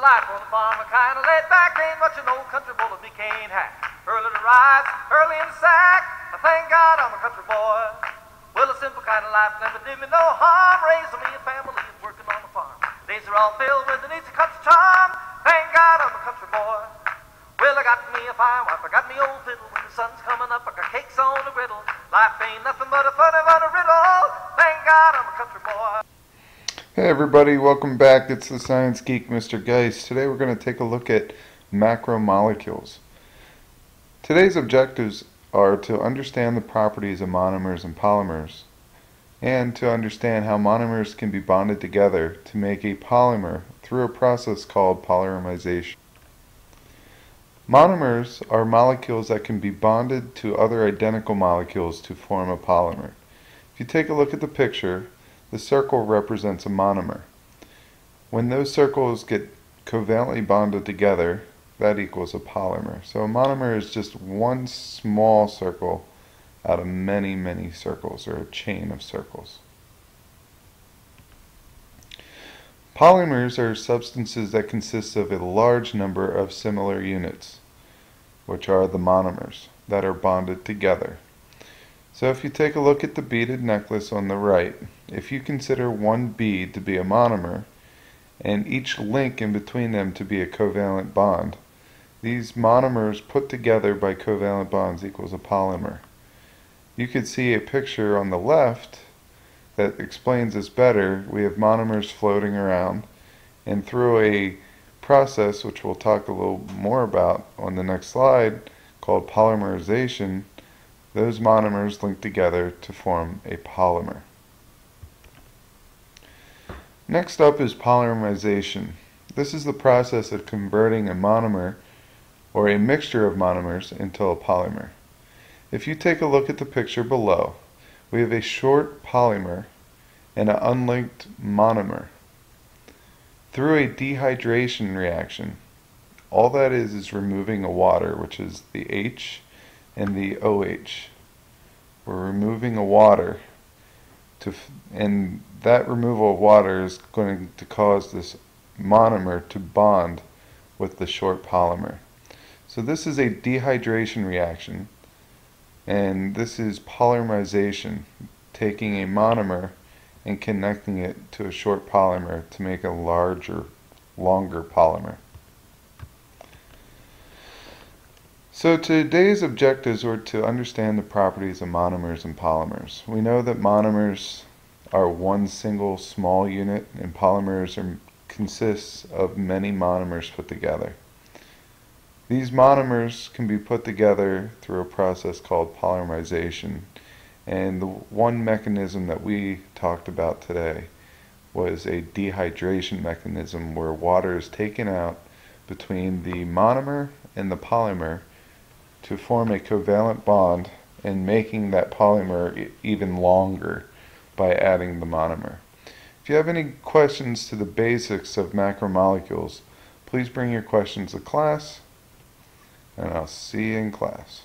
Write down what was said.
life on the farm, a kind of laid back, ain't what you know, country boy me can't hack. Early to rise, early in the sack, I thank God I'm a country boy. Well, a simple kind of life never did me no harm, raising me a family and working on the farm. Days are all filled with the needs of country charm, thank God I'm a country boy. Well, I got me a fine wife, I got me old fiddle, when the sun's coming up, I got cakes on the griddle. Life ain't nothing but a funny riddle, thank God I'm a country boy. Hey everybody, welcome back. It's the Science Geek, Mr. Geist. Today we're going to take a look at macromolecules. Today's objectives are to understand the properties of monomers and polymers, and to understand how monomers can be bonded together to make a polymer through a process called polymerization. Monomers are molecules that can be bonded to other identical molecules to form a polymer. If you take a look at the picture, the circle represents a monomer. When those circles get covalently bonded together, that equals a polymer. So a monomer is just one small circle out of many, many circles, or a chain of circles. Polymers are substances that consist of a large number of similar units, which are the monomers, that are bonded together. So if you take a look at the beaded necklace on the right, if you consider one bead to be a monomer and each link in between them to be a covalent bond, these monomers put together by covalent bonds equals a polymer. You could see a picture on the left that explains this better. We have monomers floating around, and through a process which we'll talk a little more about on the next slide called polymerization, those monomers link together to form a polymer. Next up is polymerization. This is the process of converting a monomer or a mixture of monomers into a polymer. If you take a look at the picture below, we have a short polymer and an unlinked monomer. Through a dehydration reaction, all that is removing a water, which is the H and the OH. We're removing a water, and that removal of water is going to cause this monomer to bond with the short polymer. So this is a dehydration reaction, and this is polymerization, taking a monomer and connecting it to a short polymer to make a larger, longer polymer. So today's objectives were to understand the properties of monomers and polymers. We know that monomers are one single small unit, and polymers consists of many monomers put together. These monomers can be put together through a process called polymerization, and the one mechanism that we talked about today was a dehydration mechanism where water is taken out between the monomer and the polymer to form a covalent bond, and making that polymer even longer by adding the monomer. If you have any questions to the basics of macromolecules, please bring your questions to class, and I'll see you in class.